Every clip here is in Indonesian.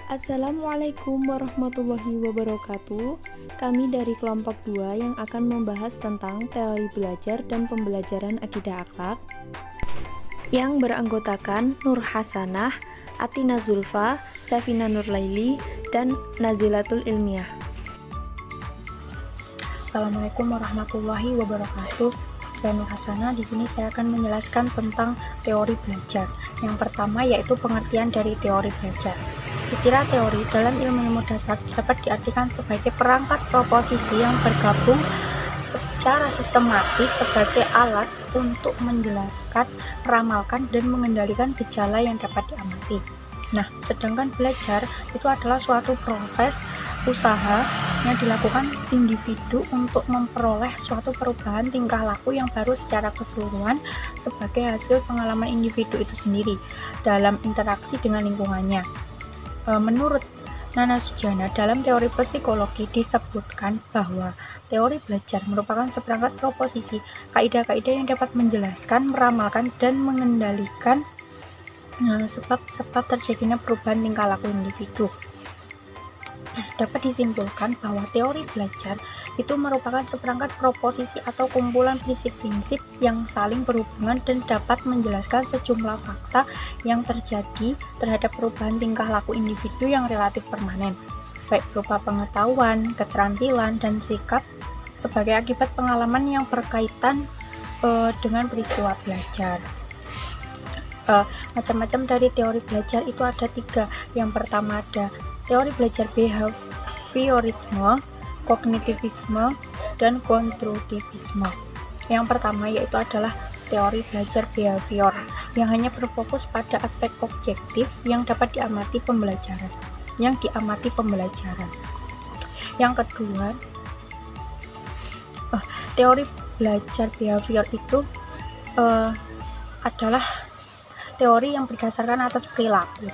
Assalamualaikum warahmatullahi wabarakatuh. Kami dari kelompok 2 yang akan membahas tentang teori belajar dan pembelajaran akidah akhlak yang beranggotakan Nur Hasanah, Atina Zulfa, Safina Nurlaili, dan Nazilatul Ilmiah. Assalamualaikum warahmatullahi wabarakatuh. Saya Nur Hasanah. Di sini saya akan menjelaskan tentang teori belajar. Yang pertama yaitu pengertian dari teori belajar. Istilah teori dalam ilmu dasar dapat diartikan sebagai perangkat proposisi yang bergabung secara sistematis sebagai alat untuk menjelaskan, meramalkan, dan mengendalikan gejala yang dapat diamati. Nah, sedangkan belajar itu adalah suatu proses usaha yang dilakukan individu untuk memperoleh suatu perubahan tingkah laku yang baru secara keseluruhan sebagai hasil pengalaman individu itu sendiri dalam interaksi dengan lingkungannya. Menurut Nana Sujana, dalam teori psikologi disebutkan bahwa teori belajar merupakan seperangkat proposisi, kaidah-kaidah yang dapat menjelaskan, meramalkan, dan mengendalikan sebab-sebab terjadinya perubahan tingkah laku individu. Dapat disimpulkan bahwa teori belajar itu merupakan seperangkat proposisi atau kumpulan prinsip-prinsip yang saling berhubungan dan dapat menjelaskan sejumlah fakta yang terjadi terhadap perubahan tingkah laku individu yang relatif permanen, baik berupa pengetahuan, keterampilan, dan sikap sebagai akibat pengalaman yang berkaitan dengan peristiwa belajar. Macam-macam dari teori belajar itu ada 3. Yang pertama ada teori belajar behaviorisme, kognitivisme, dan konstruktivisme. Yang pertama yaitu adalah teori belajar behavior yang hanya berfokus pada aspek objektif yang dapat diamati pembelajaran. Yang kedua, teori belajar behavior itu adalah teori yang berdasarkan atas perilaku.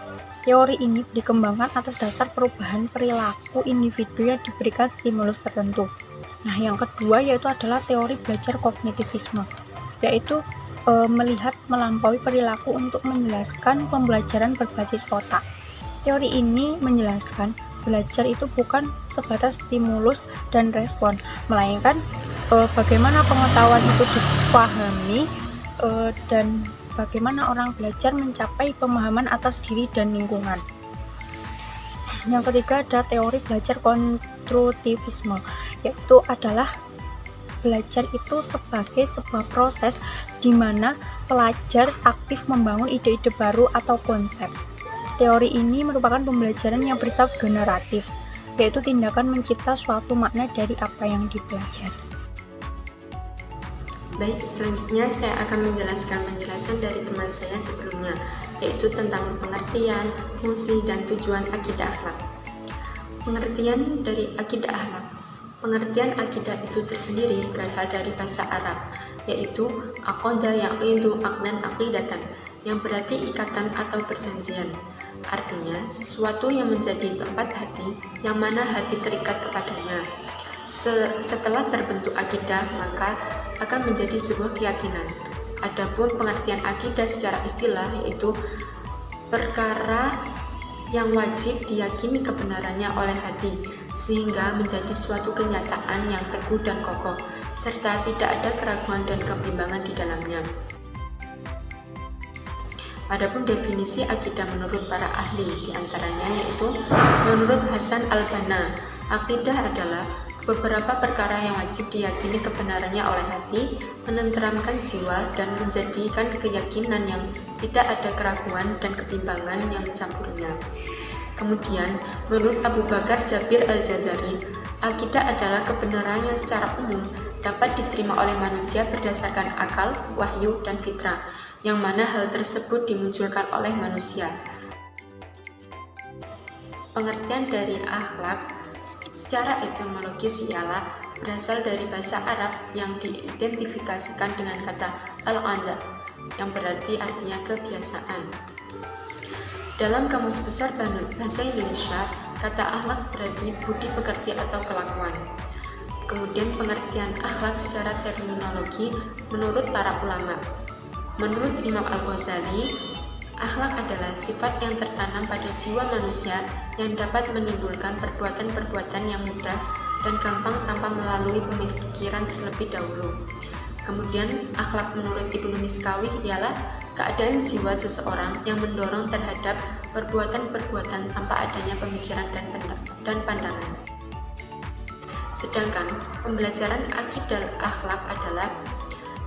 Teori ini dikembangkan atas dasar perubahan perilaku individu yang diberikan stimulus tertentu. Nah, yang kedua yaitu adalah teori belajar kognitivisme, yaitu melihat melampaui perilaku untuk menjelaskan pembelajaran berbasis otak. Teori ini menjelaskan belajar itu bukan sebatas stimulus dan respon, melainkan bagaimana pengetahuan itu dipahami dan bagaimana orang belajar mencapai pemahaman atas diri dan lingkungan. Yang ketiga ada teori belajar konstruktivisme, yaitu adalah belajar itu sebagai sebuah proses di mana pelajar aktif membangun ide-ide baru atau konsep. Teori ini merupakan pembelajaran yang bersifat generatif, yaitu tindakan mencipta suatu makna dari apa yang dipelajari. Baik, selanjutnya saya akan menjelaskan penjelasan dari teman saya sebelumnya, yaitu tentang pengertian, fungsi, dan tujuan akidah akhlak. Pengertian dari akidah akhlak. Pengertian akidah itu tersendiri berasal dari bahasa Arab, yaitu aqada yaqidu aqdan aqidatan, yang berarti ikatan atau perjanjian. Artinya, sesuatu yang menjadi tempat hati, yang mana hati terikat kepadanya. Setelah terbentuk akidah, maka akan menjadi sebuah keyakinan. Adapun pengertian akidah secara istilah yaitu perkara yang wajib diyakini kebenarannya oleh hati sehingga menjadi suatu kenyataan yang teguh dan kokoh serta tidak ada keraguan dan kebimbangan di dalamnya. Adapun definisi akidah menurut para ahli diantaranya yaitu menurut Hasan al-Banna, akidah adalah beberapa perkara yang wajib diyakini kebenarannya oleh hati, menenteramkan jiwa, dan menjadikan keyakinan yang tidak ada keraguan dan kebimbangan yang mencampurnya. Kemudian, menurut Abu Bakar Jabir al-Jazari, akidah adalah kebenaran yang secara umum dapat diterima oleh manusia berdasarkan akal, wahyu, dan fitrah, yang mana hal tersebut dimunculkan oleh manusia. Pengertian dari akhlak secara etimologis ialah berasal dari bahasa Arab yang diidentifikasikan dengan kata al-'ada yang berarti artinya kebiasaan. Dalam Kamus Besar Bahasa Indonesia, kata akhlak berarti budi pekerti atau kelakuan. Kemudian pengertian akhlak secara terminologi menurut para ulama. Menurut Imam Al-Ghazali, Akhlak adalah sifat yang tertanam pada jiwa manusia yang dapat menimbulkan perbuatan-perbuatan yang mudah dan gampang tanpa melalui pemikiran terlebih dahulu. Kemudian, akhlak menurut Ibnu Miskawi ialah keadaan jiwa seseorang yang mendorong terhadap perbuatan-perbuatan tanpa adanya pemikiran dan pandangan. Sedangkan pembelajaran akidah akhlak adalah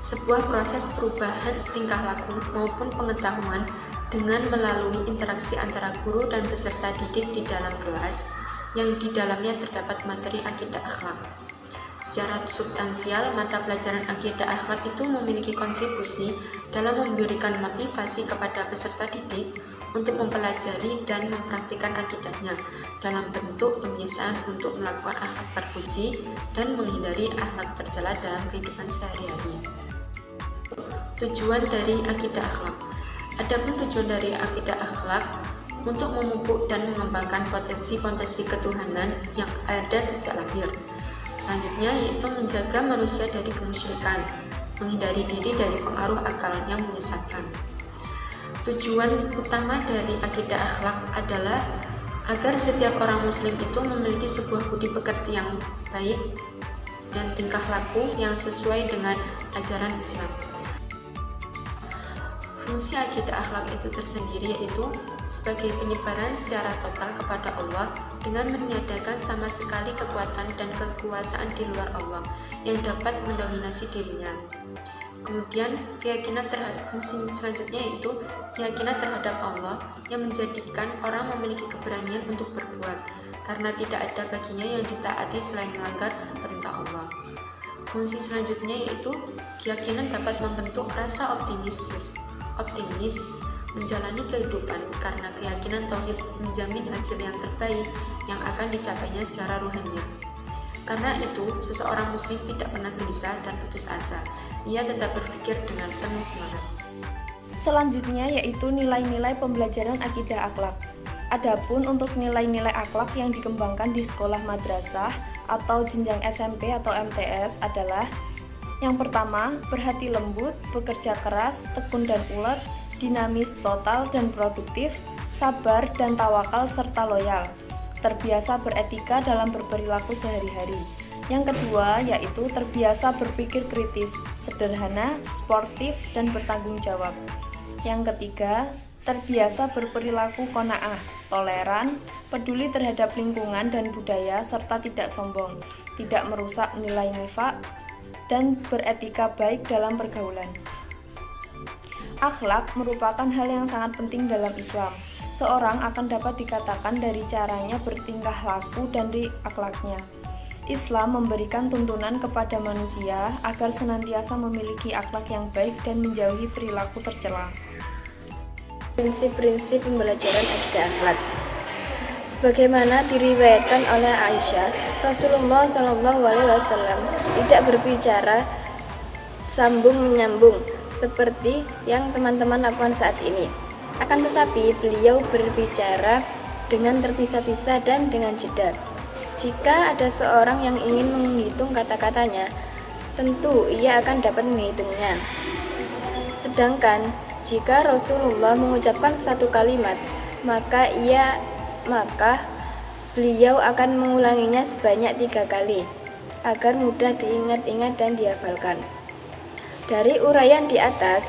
sebuah proses perubahan tingkah laku maupun pengetahuan dengan melalui interaksi antara guru dan peserta didik di dalam kelas yang di dalamnya terdapat materi akidah akhlak. Secara substansial, mata pelajaran akidah akhlak itu memiliki kontribusi dalam memberikan motivasi kepada peserta didik untuk mempelajari dan mempraktikkan akidahnya dalam bentuk pembiasaan untuk melakukan akhlak terpuji dan menghindari akhlak tercela dalam kehidupan sehari-hari. Tujuan dari akidah akhlak. Adapun tujuan dari akidah akhlak untuk memupuk dan mengembangkan potensi-potensi ketuhanan yang ada sejak lahir. Selanjutnya yaitu menjaga manusia dari kemusyrikan, menghindari diri dari pengaruh akal yang menyesatkan. Tujuan utama dari akidah akhlak adalah agar setiap orang muslim itu memiliki sebuah budi pekerti yang baik dan tingkah laku yang sesuai dengan ajaran Islam. Fungsi akidah akhlak itu tersendiri yaitu sebagai penyebaran secara total kepada Allah dengan meniadakan sama sekali kekuatan dan kekuasaan di luar Allah yang dapat mendominasi dirinya. Kemudian keyakinan terhadap fungsi selanjutnya yaitu keyakinan terhadap Allah yang menjadikan orang memiliki keberanian untuk berbuat karena tidak ada baginya yang ditaati selain melanggar perintah Allah. Fungsi selanjutnya yaitu keyakinan dapat membentuk rasa optimis menjalani kehidupan karena keyakinan tauhid menjamin hasil yang terbaik yang akan dicapainya secara ruhaniah. Karena itu, seseorang muslim tidak pernah gelisah dan putus asa. Ia tetap berpikir dengan penuh semangat. Selanjutnya yaitu nilai-nilai pembelajaran akidah akhlak. Adapun untuk nilai-nilai akhlak yang dikembangkan di sekolah madrasah atau jenjang SMP atau MTS adalah yang pertama, berhati lembut, bekerja keras, tekun dan ulet, dinamis, total dan produktif, sabar dan tawakal serta loyal, terbiasa beretika dalam berperilaku sehari-hari. Yang kedua, yaitu terbiasa berpikir kritis, sederhana, sportif dan bertanggung jawab. Yang ketiga, terbiasa berperilaku qanaah, toleran, peduli terhadap lingkungan dan budaya serta tidak sombong, tidak merusak nilai nifak, dan beretika baik dalam pergaulan. Akhlak merupakan hal yang sangat penting dalam Islam. Seorang akan dapat dikatakan dari caranya bertingkah laku dan dari akhlaknya. Islam memberikan tuntunan kepada manusia agar senantiasa memiliki akhlak yang baik dan menjauhi perilaku tercela. Prinsip-prinsip pembelajaran akidah akhlak. Sebagaimana diriwayatkan oleh Aisyah, Rasulullah SAW tidak berbicara sambung menyambung seperti yang teman-teman lakukan saat ini. Akan tetapi beliau berbicara dengan terpisah-pisah dan dengan jeda. Jika ada seorang yang ingin menghitung kata-katanya, tentu ia akan dapat menghitungnya. Sedangkan jika Rasulullah mengucapkan satu kalimat, maka beliau akan mengulanginya sebanyak 3 kali agar mudah diingat-ingat dan dihafalkan. Dari uraian di atas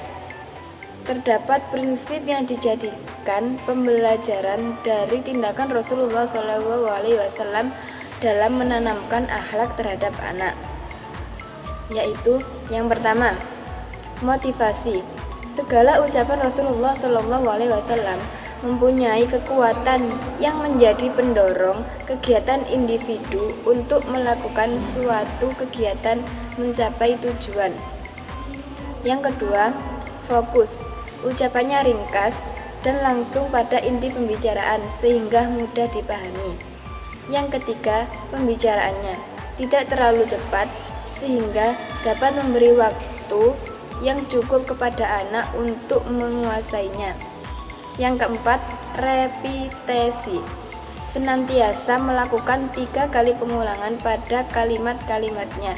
terdapat prinsip yang dijadikan pembelajaran dari tindakan Rasulullah SAW dalam menanamkan akhlak terhadap anak, yaitu yang pertama, motivasi. Segala ucapan Rasulullah SAW mempunyai kekuatan yang menjadi pendorong kegiatan individu untuk melakukan suatu kegiatan mencapai tujuan. Yang kedua, fokus. Ucapannya ringkas dan langsung pada inti pembicaraan sehingga mudah dipahami. Yang ketiga, pembicaraannya tidak terlalu cepat sehingga dapat memberi waktu yang cukup kepada anak untuk menguasainya. Yang keempat, repetisi. Senantiasa melakukan 3 kali pengulangan pada kalimat-kalimatnya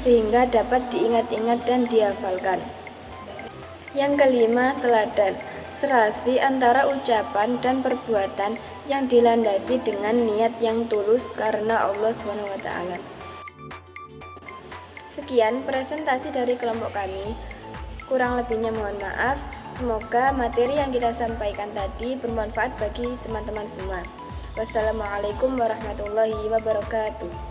sehingga dapat diingat-ingat dan dihafalkan. Yang kelima, teladan. serasi antara ucapan dan perbuatan yang dilandasi dengan niat yang tulus karena Allah SWT. Sekian presentasi dari kelompok kami. Kurang lebihnya mohon maaf. Semoga materi yang kita sampaikan tadi bermanfaat bagi teman-teman semua. Wassalamualaikum warahmatullahi wabarakatuh.